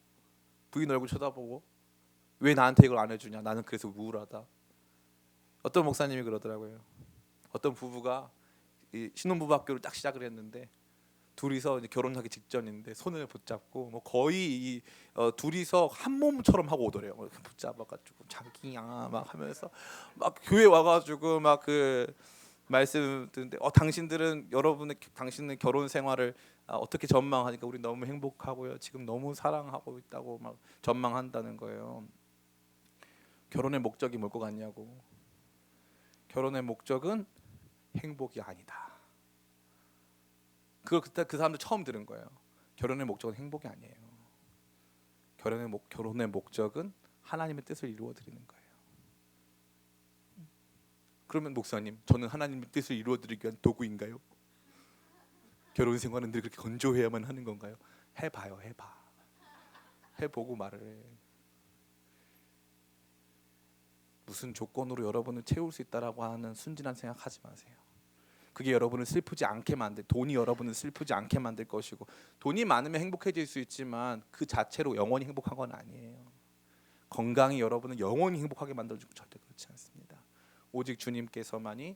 부인 얼굴 쳐다보고 왜 나한테 이걸 안 해주냐? 나는 그래서 우울하다. 어떤 목사님이 그러더라고요. 어떤 부부가 이 신혼부부 학교를 딱 시작을 했는데 둘이서 이제 결혼하기 직전인데 손을 붙잡고 뭐 거의 둘이서 한 몸처럼 하고 오더래요. 붙잡아가지고 자기야 막 하면서 막 교회 와가지고 막 그 말씀 듣는데 당신들은 당신의 결혼 생활을 어떻게 전망하니까 우리 너무 행복하고요. 지금 너무 사랑하고 있다고 막 전망한다는 거예요. 결혼의 목적이 뭘 것 같냐고. 결혼의 목적은 행복이 아니다. 그걸 그때 그 사람들 처음 들은 거예요. 결혼의 목적은 행복이 아니에요. 결혼의 목적은 하나님의 뜻을 이루어 드리는 거예요. 그러면 목사님, 저는 하나님의 뜻을 이루어 드리기 위한 도구인가요? 결혼 생활은 늘 그렇게 건조해야만 하는 건가요? 해봐요, 해보고 말을 해. 무슨 조건으로 여러분을 채울 수 있다라고 하는 순진한 생각하지 마세요. 그게 여러분을 슬프지 않게 돈이 여러분을 슬프지 않게 만들 것이고, 돈이 많으면 행복해질 수 있지만 그 자체로 영원히 행복한 건 아니에요. 건강이 여러분을 영원히 행복하게 만들어주고 절대 그렇지 않습니다. 오직 주님께서만이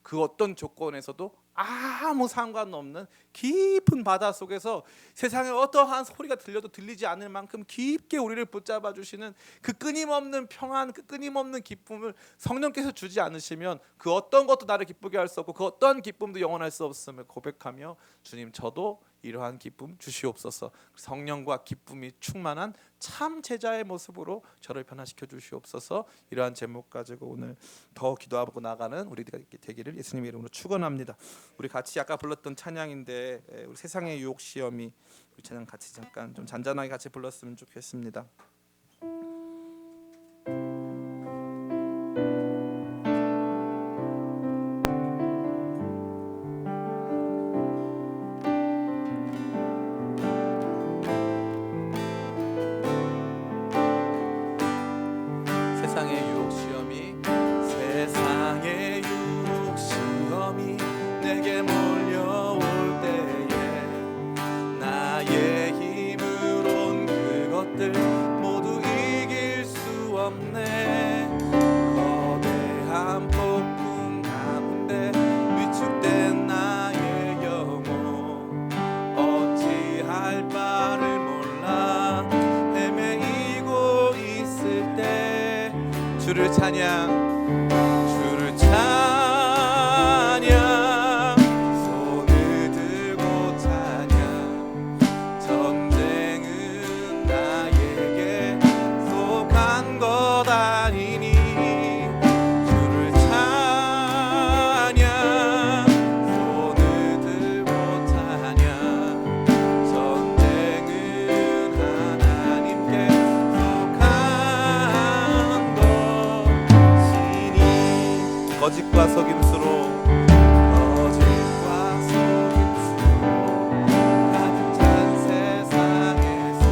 그 어떤 조건에서도 아무 상관없는 깊은 바다 속에서 세상에 어떠한 소리가 들려도 들리지 않을 만큼 깊게 우리를 붙잡아 주시는 그 끊임없는 평안, 그 끊임없는 기쁨을 성령께서 주지 않으시면 그 어떤 것도 나를 기쁘게 할 수 없고 그 어떠한 기쁨도 영원할 수 없음을 고백하며, 주님 저도 이러한 기쁨 주시옵소서. 성령과 기쁨이 충만한 참 제자의 모습으로 저를 변화시켜 주시옵소서. 이러한 제목 가지고 오늘 더 기도하고 나가는 우리가 되기를 예수님의 이름으로 축원합니다. 우리 같이 아까 불렀던 찬양인데 우리 세상의 유혹 시험이, 우리 찬양 같이 잠깐 좀 잔잔하게 같이 불렀으면 좋겠습니다. 거짓과 속임수로 가득 찬 세상에서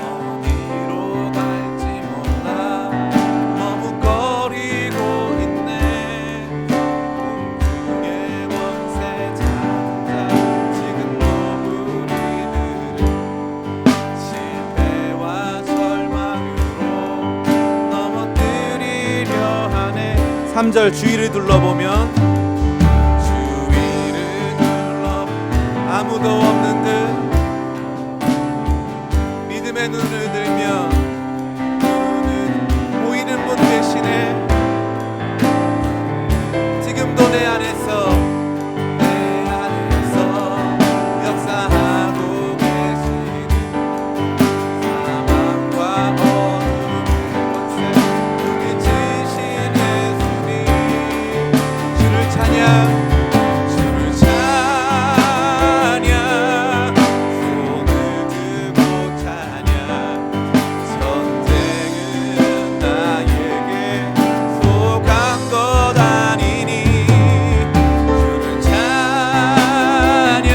어디로 갈지 몰라 머뭇거리고 있네. 공중의 원세 찾아 지금 너구리들을 실패와 절망으로 넘어뜨리려 하네. 3절 주위를 둘러보면 주위를 둘러 아무도 없는 듯 믿음의 눈을 들면 눈은 보이는 분 대신에 지금도 내 안에서 역사하고 계시는 사망과 어둠의 권세 물리치신 예수님 주를 찬양 주를 찬양 손을 들고 찬양 전쟁은 나에게 속한 것 아니니 주를 찬양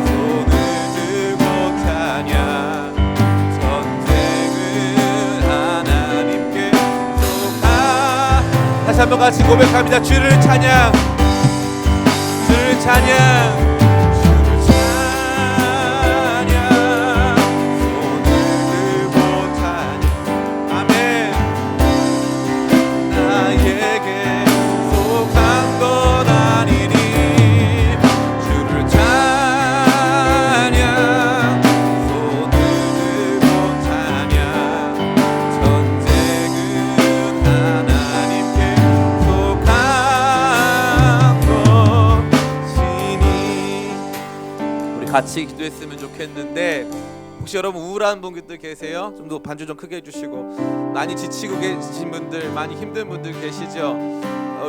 손을 들고 찬양 전쟁은 하나님께 속한. 다시 한번 같이 고백합니다. 주를 찬양 주를 찬양 주를 찬양 손을 들고 찬양 아멘. 나에게 속한 것 아니니 주를 찬양 손을 들고 찬양 전쟁은 하나님께 속한 것이니. 우리 같이 기도했으면 좋겠는데 혹시 여러분 우울한 분들 계세요? 좀 더 반주 좀 크게 해주시고. 많이 지치고 계신 분들, 많이 힘든 분들 계시죠?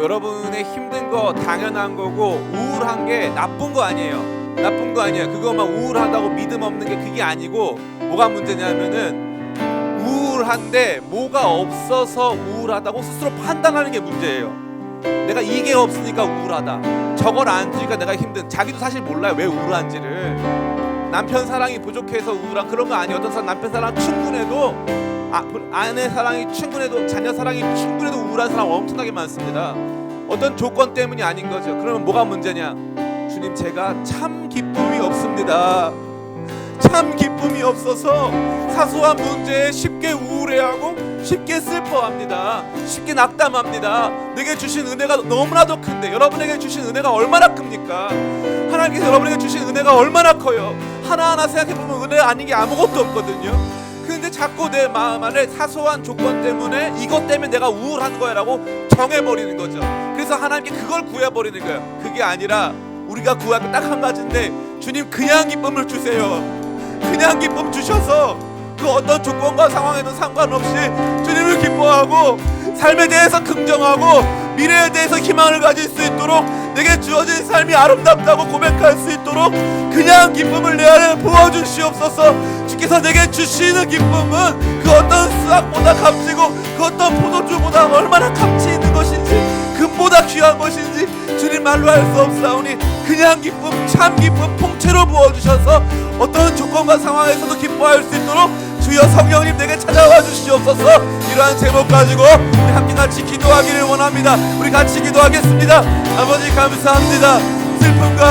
여러분의 힘든 거 당연한 거고 우울한 게 나쁜 거 아니에요. 나쁜 거 아니에요. 그거만 우울하다고 믿음 없는 게 그게 아니고 뭐가 문제냐면은 우울한데 뭐가 없어서 우울하다고 스스로 판단하는 게 문제예요. 내가 이게 없으니까 우울하다, 저걸 안 주니까 내가 힘든. 자기도 사실 몰라요 왜 우울한지를. 남편 사랑이 부족해서 우울한 그런 거 아니에요. 어떤 사람 남편 사랑 충분해도 아내 사랑이 충분해도 자녀 사랑이 충분해도 우울한 사람 엄청나게 많습니다. 어떤 조건 때문이 아닌 거죠. 그러면 뭐가 문제냐? 주님 제가 참 기쁨이 없습니다. 참 기쁨이 없어서 사소한 문제에 쉽게 우울해하고 쉽게 슬퍼합니다. 쉽게 낙담합니다. 내게 주신 은혜가 너무나도 큰데 여러분에게 주신 은혜가 얼마나 큽니까? 하나님께서 여러분에게 주신 은혜가 얼마나 커요. 하나하나 생각해보면 은혜 아닌 게 아무것도 없거든요. 근데 자꾸 내 마음 안에 사소한 조건 때문에 이것 때문에 내가 우울한 거야 라고 정해버리는 거죠. 그래서 하나님께 그걸 구해버리는 거예요. 그게 아니라 우리가 구할 게 딱 한 가지인데 주님 그냥 기쁨을 주세요. 그냥 기쁨 주셔서 그 어떤 조건과 상황에는 상관없이 주님을 기뻐하고 삶에 대해서 긍정하고 미래에 대해서 희망을 가질 수 있도록 내게 주어진 삶이 아름답다고 고백할 수 있도록 그냥 기쁨을 내 안에 부어주시옵소서. 주께서 내게 주시는 기쁨은 그 어떤 수확보다 값지고 그 어떤 포도주보다 얼마나 가치 있는 것인지 금보다 귀한 것인지 주님 말로 할 수 없사오니 그냥 기쁨 참 기쁨 통째로 부어주셔서 어떤 조건과 상황에서도 기뻐할 수 있도록 주여 성령님 내게 찾아와 주시옵소서. 이러한 제목 가지고 우리 함께 같이 기도하기를 원합니다. 우리 같이 기도하겠습니다. 아버지 감사합니다. 슬픔과